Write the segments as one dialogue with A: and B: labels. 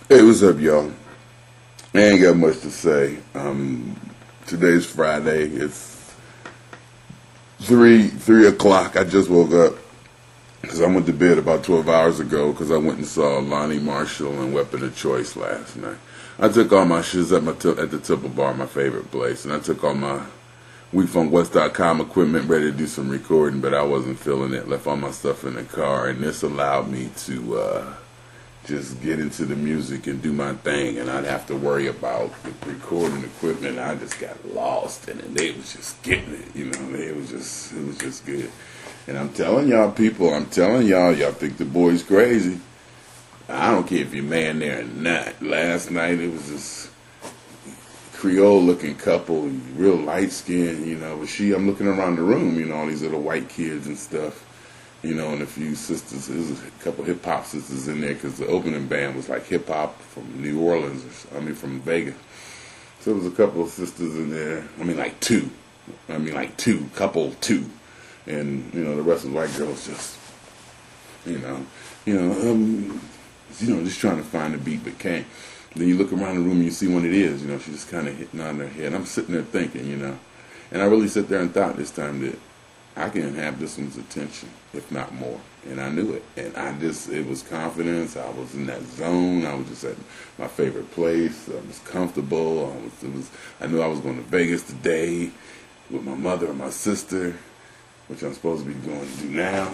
A: Hey, what's up, y'all? I ain't got much to say. Today's Friday. It's three o'clock. I just woke up because I went to bed about 12 hours ago because I went and saw Lonnie Marshall and Weapon of Choice last night. I took all my shiz at the Temple Bar, my favorite place, and I took all my WeFunkWest.com equipment ready to do some recording, but I wasn't feeling it. Left all my stuff in the car, and this allowed me to just get into the music and do my thing, and I'd have to worry about the recording equipment. I just got lost in it. They was just getting it, it was just good. And I'm telling y'all, people, y'all think the boy's crazy. I don't care if you're man there or not. Last night it was this Creole-looking couple, real light-skinned, but I'm looking around the room, all these little white kids and stuff. And a few sisters, there was a couple hip-hop sisters in there because the opening band was like hip-hop from New Orleans, from Vegas. So there was a couple of sisters in there, couple two. And, the rest of the white girls just, just trying to find a beat but can't. Then you look around the room and you see what it is, she's just kind of hitting on her head. I'm sitting there thinking, and I really sit there and thought this time that I can have this one's attention, if not more. And I knew it. And it was confidence. I was in that zone. I was just at my favorite place. I was comfortable. I knew I was going to Vegas today with my mother and my sister, which I'm supposed to be going to do now.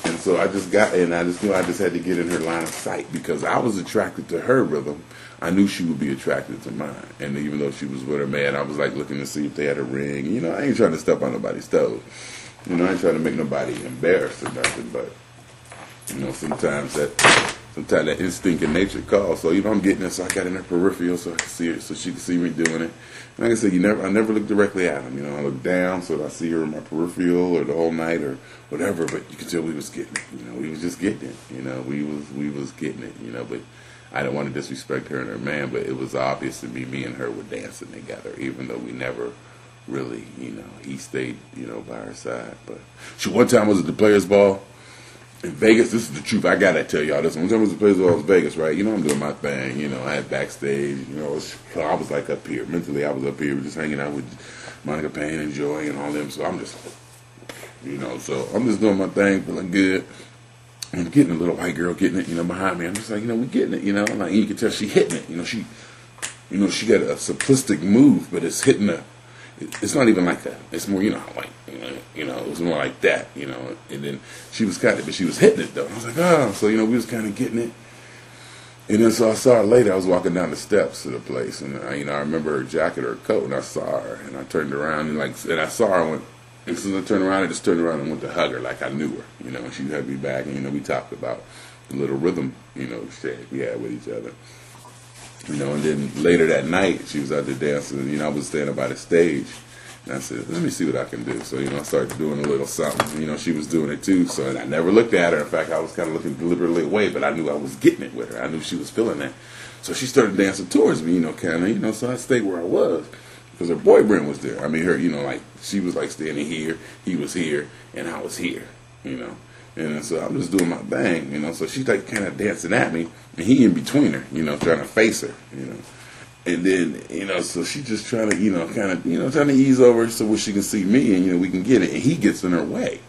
A: And so I just got, and I just knew I just had to get in her line of sight because I was attracted to her rhythm. I knew she would be attracted to mine. And even though she was with her man, I was like looking to see if they had a ring. I ain't trying to step on nobody's toes. I ain't trying to make nobody embarrassed or nothing, but, sometimes that instinct in nature calls. So, I'm getting it, so I got in her peripheral so I could see her, so she could see me doing it. And like I said, I never look directly at him. I look down so that I see her in my peripheral or the whole night or whatever, but you could tell we was getting it. We was just getting it. We was getting it, but I didn't want to disrespect her and her man, but it was obvious to me and her were dancing together, even though we never really, he stayed, by her side. But one time I was at the Players Ball in Vegas. This is the truth. I gotta tell y'all this. One time I was at the Players Ball in Vegas, right? I'm doing my thing. I had backstage. I was like up here. Mentally, I was up here, just hanging out with Monica Payne and Joy and all them. So I'm just, so I'm just doing my thing, feeling good. I'm getting a little white girl getting it, behind me. I'm just like, we getting it, Like you can tell she hitting it. She got a simplistic move, but it's hitting a. It's not even like that. It's more, it was more like that, And then she was but she was hitting it though. I was like, oh, so we was kind of getting it. And then so I saw her later. I was walking down the steps to the place, and I remember her jacket or her coat, and I saw her, and I turned around and I saw her. And as soon as I turned around, I just turned around and went to hug her like I knew her, And she hugged me back, and we talked about the little rhythm, exchange we had with each other. And then later that night, she was out there dancing, I was standing by the stage, and I said, let me see what I can do. So, I started doing a little something, she was doing it too, so, and I never looked at her. In fact, I was kind of looking deliberately away, but I knew I was getting it with her. I knew she was feeling that. So she started dancing towards me, so I stayed where I was, because her boyfriend was there. Her, she was standing here, he was here, and I was here, And so I'm just doing my thing, So she's kind of dancing at me, and he in between her, trying to face her, And then, so she just trying to, trying to ease over so where she can see me, and we can get it. And he gets in her way,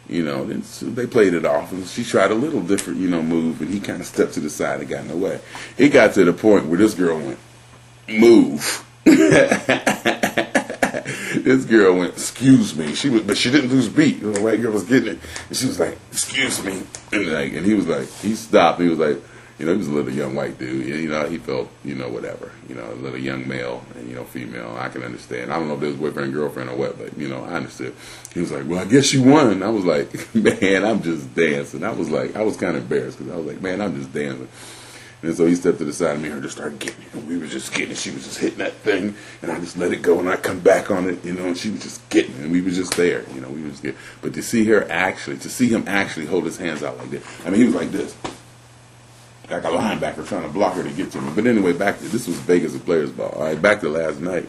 A: Then so they played it off, and she tried a little different, move, and he kind of stepped to the side and got in the way. It got to the point where this girl went, move. This girl went, excuse me. But she didn't lose beat. The white girl was getting it. And she was like, excuse me. And he was like, he stopped. He was like, he was a little young white dude. He felt, whatever. A little young male and, female. I can understand. I don't know if it was boyfriend, girlfriend or what, but, I understood. He was like, well, I guess you won. I was like, man, I'm just dancing. I was kind of embarrassed because I was like, man, I'm just dancing. And so he stepped to the side of me and her just started getting it. And we were just getting it. She was just hitting that thing. And I just let it go and I come back on it, and she was just getting it. And we were just there, we was just getting. But to see him actually hold his hands out like this. He was like this. Like a linebacker trying to block her to get to me. But anyway, this was Vegas at Players Ball. All right, back to last night.